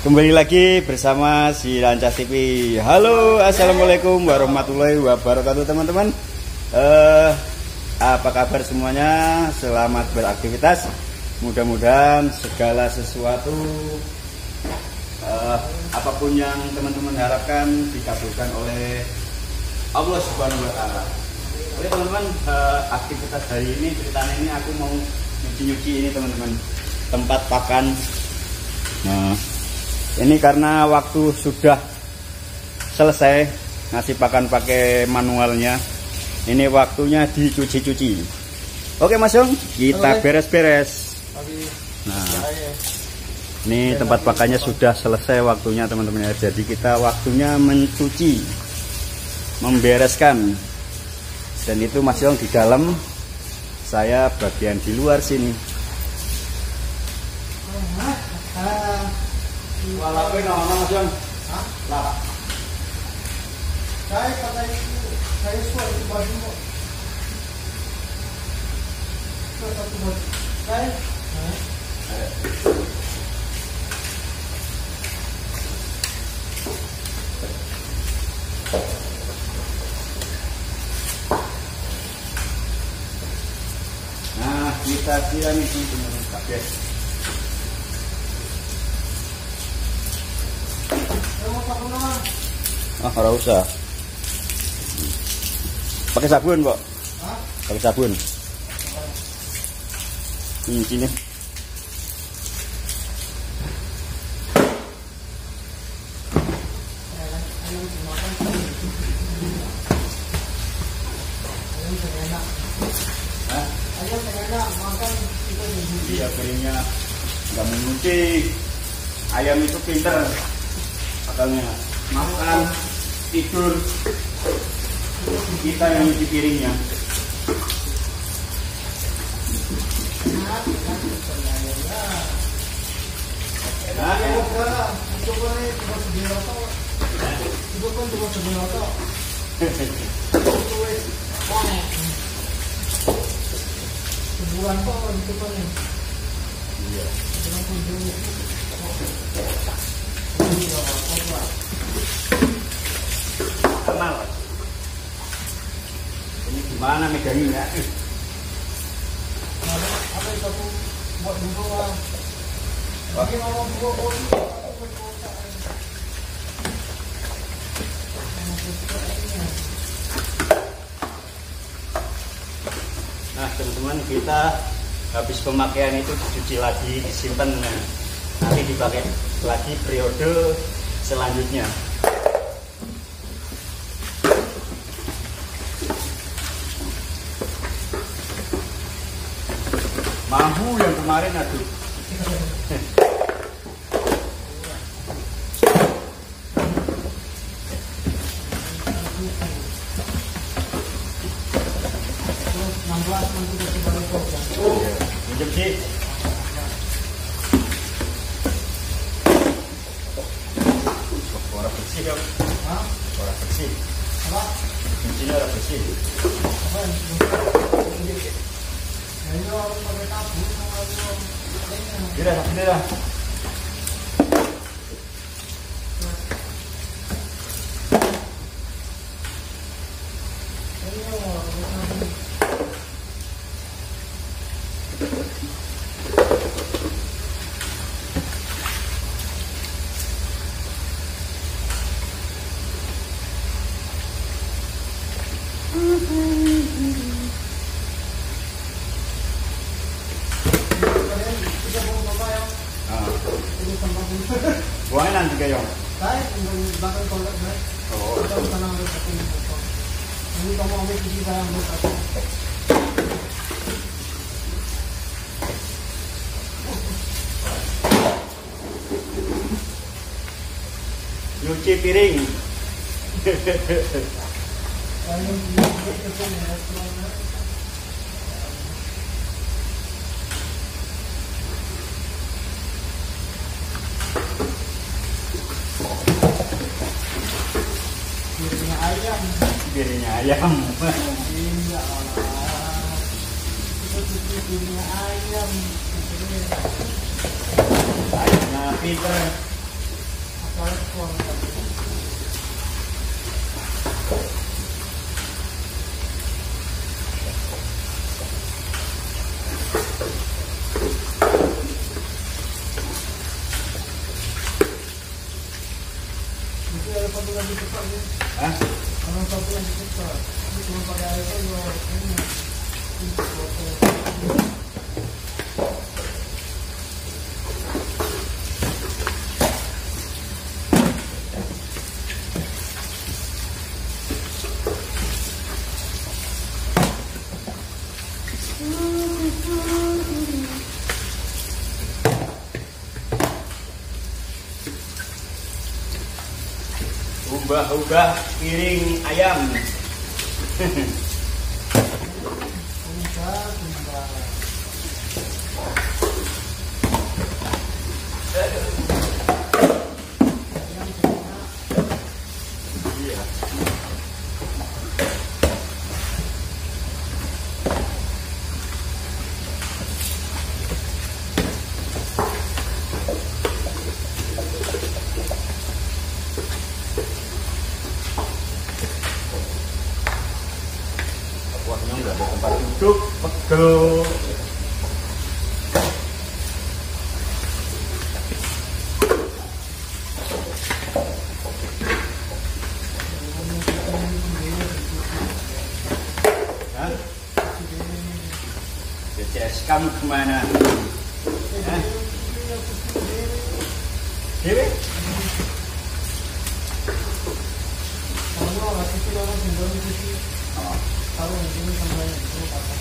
Kembali lagi bersama si Rancah TV. Halo, assalamualaikum warahmatullahi wabarakatuh teman-teman. Apa kabar semuanya? Selamat beraktivitas. Mudah-mudahan segala sesuatu apapun yang teman-teman harapkan dikabulkan oleh Allah Subhanahu Wa Taala. Oke teman-teman, aktivitas hari ini ceritanya ini aku mau nyuci-nyuci ini teman-teman, tempat pakan. Nah, ini karena waktu sudah selesai ngasih pakan pakai manualnya. Ini waktunya dicuci-cuci. Oke Mas Yong, kita beres-beres. Nah, ini tempat pakannya sudah selesai waktunya teman-teman ya. Jadi kita waktunya mencuci, membereskan. Dan itu Mas Yong di dalam, saya bagian di luar sini. Walaupun nama Mas Yong, lah. Saya kata itu, saya suai itu baju kok. Satu baju. Saya. Nah, kita siram itu teman-teman kabeh. Ora usah. Pakai sabun, Pak. Hah? Pakai sabun. Sini. Iya, piringnya nggak mengunci. Ayam itu pinter akalnya, makan, tidur, kita yang nyuci piringnya. Sebulan kok itu kan. Iya. Kenal. Ini gimana megangnya? Apa itu aku buat dulu lah. Bagi orang tua bodi. Nah teman-teman, kita habis pemakaian itu dicuci lagi, disimpan, nanti dipakai lagi periode selanjutnya. Mampu yang kemarin aduh. Minjem sih. Orang bersih kan? Hah? Orang bersih. Apa? Kuncinya orang bersih. Apa yang ini orang pakai tabung sama orang. Ini dah. Buangnya nanti kayak Saya bahkan kolek saya. oh. Kita bukan ambil satu potong. Ini kamu ambil cuci saya ambil satu. Nyuci piring. Saya ini ketemu restoran. Piringnya ayam. Enggak lah. Kita cuci piringnya ayam. Ayamnya pinter. Ada satu lagi cepat nih. Hah? Ada satu lagi cepat. Ini cuma pakai air saja. Ubah-ubah piring ayam. Iya. Kuahnya nggak ada tempat duduk, pegel. Hah? BCS kamu kemana? Hah? Dewi? Oh. Taruh di sini sampai itu patah.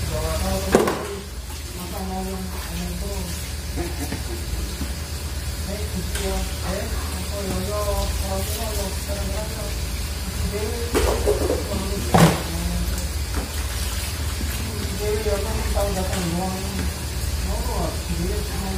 Kalau masa mau yang itu, kucing ya, apa yo kalau itu kadang-kadang Dewi ya kan tahu datang uang, mau dia cuma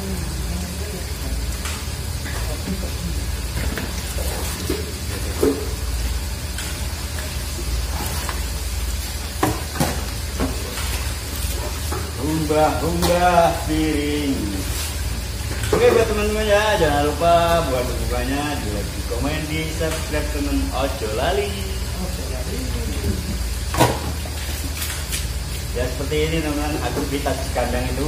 Umbah-umbah piring. Oke buat teman-teman ya, jangan lupa buat bukanya di like, di komen, di subscribe teman. Ojo lali. Ya seperti ini teman-teman, aktivitas di kandang itu.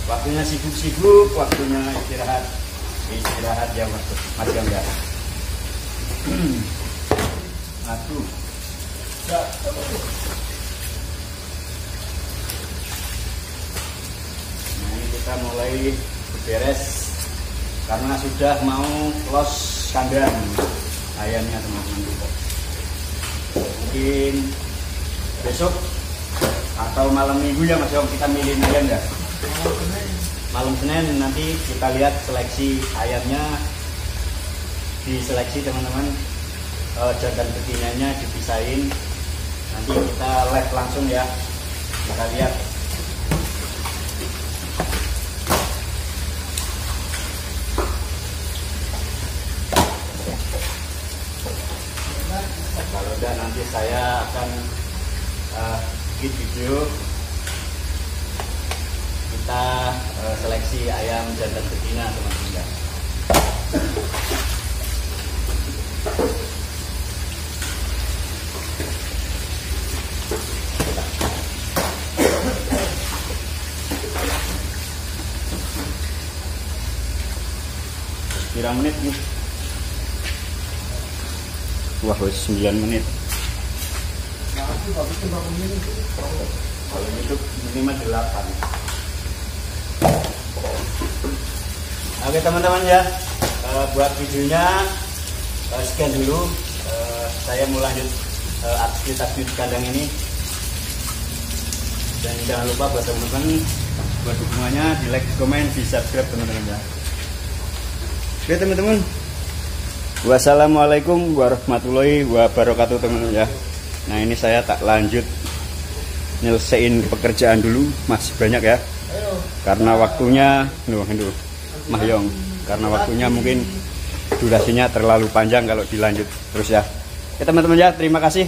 Waktunya sibuk-sibuk, waktunya istirahat ya mas Yangga. Aduh. Nah ini kita mulai beres karena sudah mau los kandang ayamnya teman-teman. Mungkin besok atau malam minggu ya Mas Yong kita milih ayam ya. Malam Senin nanti kita lihat seleksi ayamnya, diseleksi teman-teman. Jantan betinanya dipisahin, nanti kita live langsung ya, kita lihat. Kalau udah nanti saya akan bikin video kita seleksi ayam jantan betina teman-teman. Berapa menit nih? Wah, 9 menit. Kalau itu minimal 8. Oke teman-teman ya, buat videonya sekian dulu. Saya mau lanjut aktivitas di kandang ini. Dan jangan lupa buat teman-teman, buat dukungannya di like, komen, di subscribe teman-teman ya. Oke teman-teman, wassalamualaikum warahmatullahi wabarakatuh teman-teman ya. Nah ini saya tak lanjut nyelesain pekerjaan dulu, masih banyak ya. Karena waktunya, Mahyong, karena waktunya mungkin durasinya terlalu panjang kalau dilanjut terus ya. Oke teman-teman ya, terima kasih.